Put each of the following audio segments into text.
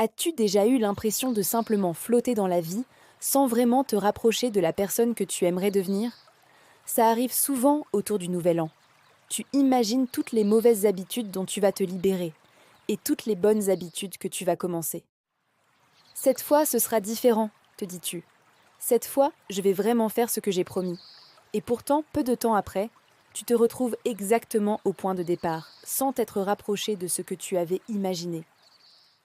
As-tu déjà eu l'impression de simplement flotter dans la vie sans vraiment te rapprocher de la personne que tu aimerais devenir? Ça arrive souvent autour du Nouvel An. Tu imagines toutes les mauvaises habitudes dont tu vas te libérer et toutes les bonnes habitudes que tu vas commencer. Cette fois, ce sera différent, te dis-tu. Cette fois, je vais vraiment faire ce que j'ai promis. Et pourtant, peu de temps après, tu te retrouves exactement au point de départ, sans t'être rapproché de ce que tu avais imaginé.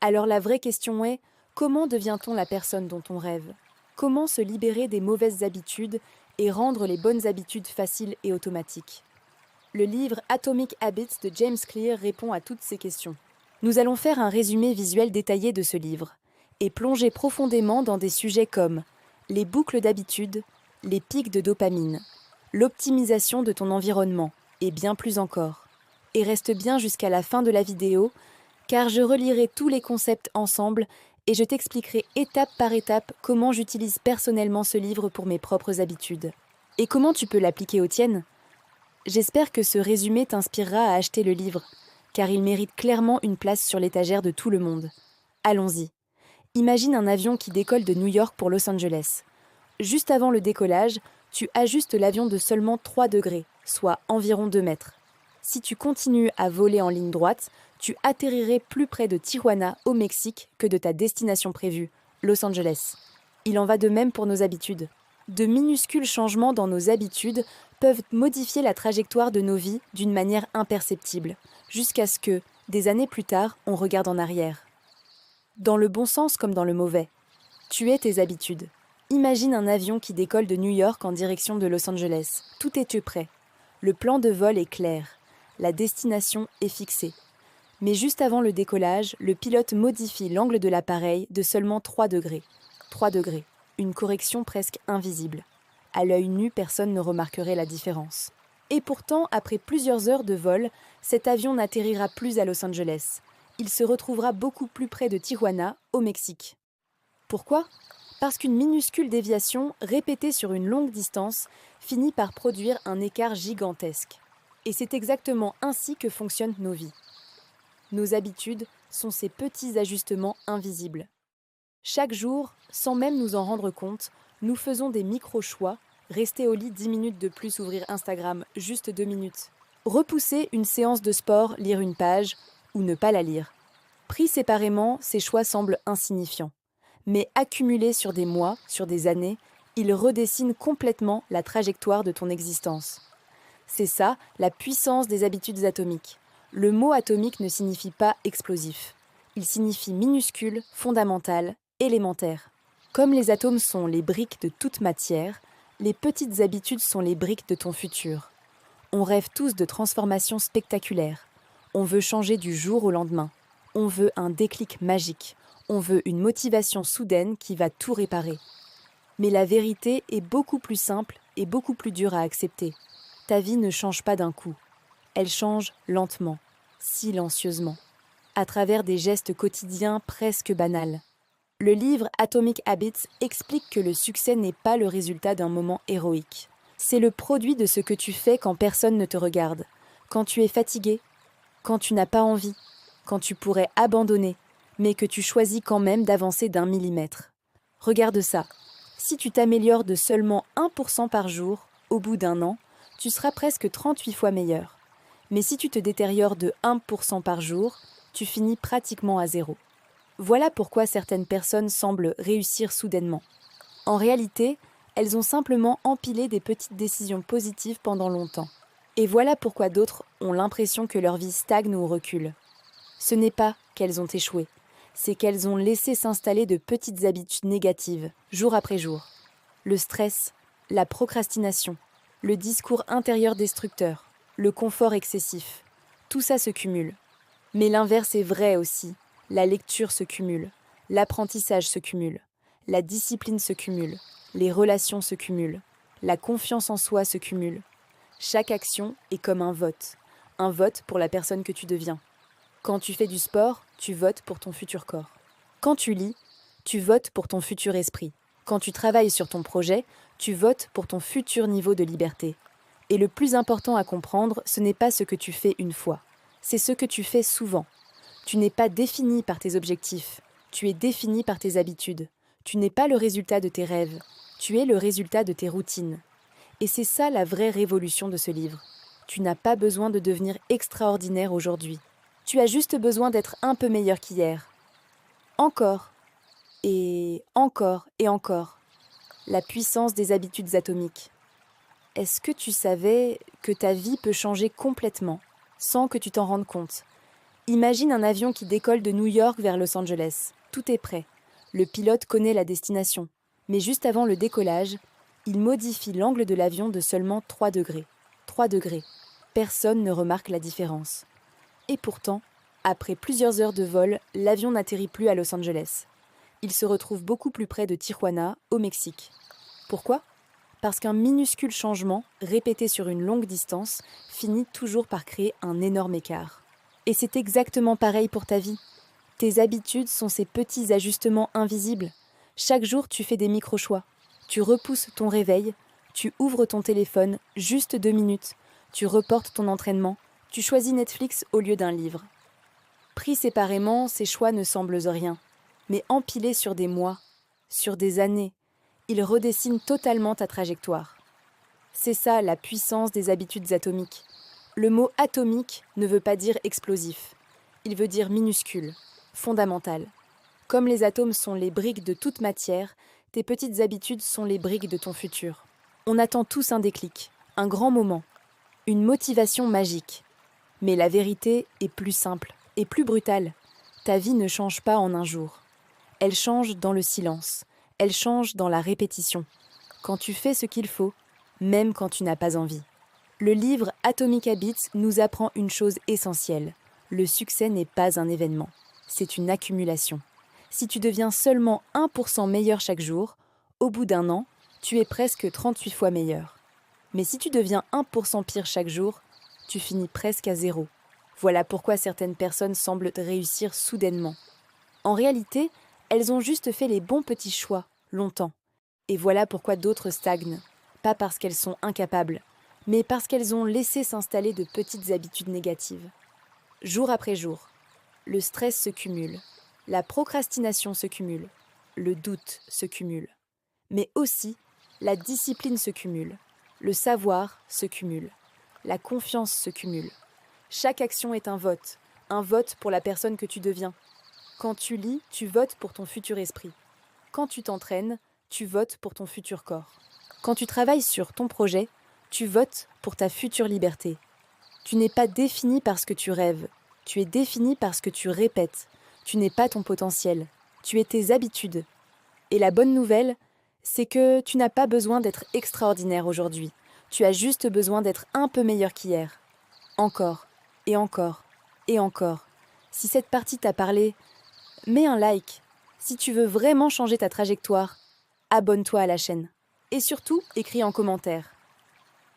Alors la vraie question est, comment devient-on la personne dont on rêve? Comment se libérer des mauvaises habitudes et rendre les bonnes habitudes faciles et automatiques? Le livre Atomic Habits de James Clear répond à toutes ces questions. Nous allons faire un résumé visuel détaillé de ce livre et plonger profondément dans des sujets comme les boucles d'habitude, les pics de dopamine, l'optimisation de ton environnement et bien plus encore. Et reste bien jusqu'à la fin de la vidéo car je relirai tous les concepts ensemble et je t'expliquerai étape par étape comment j'utilise personnellement ce livre pour mes propres habitudes. Et comment tu peux l'appliquer aux tiennes? J'espère que ce résumé t'inspirera à acheter le livre, car il mérite clairement une place sur l'étagère de tout le monde. Allons-y. Imagine un avion qui décolle de New York pour Los Angeles. Juste avant le décollage, tu ajustes l'avion de seulement 3 degrés, soit environ 2 mètres. Si tu continues à voler en ligne droite, tu atterrirais plus près de Tijuana, au Mexique, que de ta destination prévue, Los Angeles. Il en va de même pour nos habitudes. De minuscules changements dans nos habitudes peuvent modifier la trajectoire de nos vies d'une manière imperceptible, jusqu'à ce que, des années plus tard, on regarde en arrière. Dans le bon sens comme dans le mauvais. Tu es tes habitudes. Imagine un avion qui décolle de New York en direction de Los Angeles. Tout est prêt. Le plan de vol est clair. La destination est fixée. Mais juste avant le décollage, le pilote modifie l'angle de l'appareil de seulement 3 degrés. 3 degrés, une correction presque invisible. À l'œil nu, personne ne remarquerait la différence. Et pourtant, après plusieurs heures de vol, cet avion n'atterrira plus à Los Angeles. Il se retrouvera beaucoup plus près de Tijuana, au Mexique. Pourquoi? Parce qu'une minuscule déviation, répétée sur une longue distance, finit par produire un écart gigantesque. Et c'est exactement ainsi que fonctionnent nos vies. Nos habitudes sont ces petits ajustements invisibles. Chaque jour, sans même nous en rendre compte, nous faisons des micro-choix, rester au lit 10 minutes de plus, ouvrir Instagram, juste 2 minutes. Repousser une séance de sport, lire une page, ou ne pas la lire. Pris séparément, ces choix semblent insignifiants. Mais accumulés sur des mois, sur des années, ils redessinent complètement la trajectoire de ton existence. C'est ça, la puissance des habitudes atomiques. Le mot atomique ne signifie pas explosif. Il signifie minuscule, fondamental, élémentaire. Comme les atomes sont les briques de toute matière, les petites habitudes sont les briques de ton futur. On rêve tous de transformations spectaculaires. On veut changer du jour au lendemain. On veut un déclic magique. On veut une motivation soudaine qui va tout réparer. Mais la vérité est beaucoup plus simple et beaucoup plus dure à accepter. Ta vie ne change pas d'un coup. Elle change lentement, silencieusement, à travers des gestes quotidiens presque banals. Le livre Atomic Habits explique que le succès n'est pas le résultat d'un moment héroïque. C'est le produit de ce que tu fais quand personne ne te regarde, quand tu es fatigué, quand tu n'as pas envie, quand tu pourrais abandonner, mais que tu choisis quand même d'avancer d'1 millimètre. Regarde ça. Si tu t'améliores de seulement 1% par jour, au bout d'1 an, tu seras presque 38 fois meilleur. Mais si tu te détériores de 1% par jour, tu finis pratiquement à zéro. Voilà pourquoi certaines personnes semblent réussir soudainement. En réalité, elles ont simplement empilé des petites décisions positives pendant longtemps. Et voilà pourquoi d'autres ont l'impression que leur vie stagne ou recule. Ce n'est pas qu'elles ont échoué, c'est qu'elles ont laissé s'installer de petites habitudes négatives, jour après jour. Le stress, la procrastination, le discours intérieur destructeur, le confort excessif, tout ça se cumule. Mais l'inverse est vrai aussi. La lecture se cumule, l'apprentissage se cumule, la discipline se cumule, les relations se cumulent, la confiance en soi se cumule. Chaque action est comme un vote pour la personne que tu deviens. Quand tu fais du sport, tu votes pour ton futur corps. Quand tu lis, tu votes pour ton futur esprit. Quand tu travailles sur ton projet, tu votes pour ton futur niveau de liberté. Et le plus important à comprendre, ce n'est pas ce que tu fais une fois, c'est ce que tu fais souvent. Tu n'es pas défini par tes objectifs, Tu es défini par tes habitudes. Tu n'es pas le résultat de tes rêves. Tu es le résultat de tes routines. Et c'est ça la vraie révolution de ce livre. Tu n'as pas besoin de devenir extraordinaire aujourd'hui. Tu as juste besoin d'être un peu meilleur qu'hier. Encore. Et encore et encore. La puissance des habitudes atomiques. Est-ce que tu savais que ta vie peut changer complètement, sans que tu t'en rendes compte? Imagine un avion qui décolle de New York vers Los Angeles. Tout est prêt. Le pilote connaît la destination. Mais juste avant le décollage, il modifie l'angle de l'avion de seulement 3 degrés. 3 degrés. Personne ne remarque la différence. Et pourtant, après plusieurs heures de vol, l'avion n'atterrit plus à Los Angeles. Il se retrouve beaucoup plus près de Tijuana, au Mexique. Pourquoi ? Parce qu'un minuscule changement, répété sur une longue distance, finit toujours par créer un énorme écart. Et c'est exactement pareil pour ta vie. Tes habitudes sont ces petits ajustements invisibles. Chaque jour, tu fais des micro-choix. Tu repousses ton réveil, tu ouvres ton téléphone juste 2 minutes, tu reportes ton entraînement, tu choisis Netflix au lieu d'un livre. Pris séparément, ces choix ne semblent rien. Mais empilés sur des mois, sur des années, ils redessinent totalement ta trajectoire. C'est ça la puissance des habitudes atomiques. Le mot atomique ne veut pas dire explosif. Il veut dire minuscule, fondamental. Comme les atomes sont les briques de toute matière, tes petites habitudes sont les briques de ton futur. On attend tous un déclic, un grand moment, une motivation magique. Mais la vérité est plus simple et plus brutale. Ta vie ne change pas en un jour. Elle change dans le silence. Elle change dans la répétition. Quand tu fais ce qu'il faut, même quand tu n'as pas envie. Le livre Atomic Habits nous apprend une chose essentielle. Le succès n'est pas un événement. C'est une accumulation. Si tu deviens seulement 1% meilleur chaque jour, au bout d'un an, tu es presque 38 fois meilleur. Mais si tu deviens 1% pire chaque jour, tu finis presque à zéro. Voilà pourquoi certaines personnes semblent réussir soudainement. En réalité, elles ont juste fait les bons petits choix, longtemps. Et voilà pourquoi d'autres stagnent. Pas parce qu'elles sont incapables, mais parce qu'elles ont laissé s'installer de petites habitudes négatives. Jour après jour, le stress se cumule, la procrastination se cumule, le doute se cumule. Mais aussi, la discipline se cumule, le savoir se cumule, la confiance se cumule. Chaque action est un vote pour la personne que tu deviens. Quand tu lis, tu votes pour ton futur esprit. Quand tu t'entraînes, tu votes pour ton futur corps. Quand tu travailles sur ton projet, tu votes pour ta future liberté. Tu n'es pas défini parce que tu rêves. Tu es défini parce que tu répètes. Tu n'es pas ton potentiel. Tu es tes habitudes. Et la bonne nouvelle, c'est que tu n'as pas besoin d'être extraordinaire aujourd'hui. Tu as juste besoin d'être un peu meilleur qu'hier. Encore, et encore, et encore. Si cette partie t'a parlé, mets un like. Si tu veux vraiment changer ta trajectoire, abonne-toi à la chaîne. Et surtout, écris en commentaire.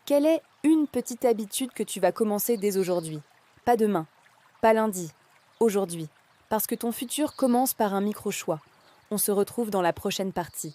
Quelle est une petite habitude que tu vas commencer dès aujourd'hui? Pas demain, pas lundi, aujourd'hui. Parce que ton futur commence par un micro-choix. On se retrouve dans la prochaine partie.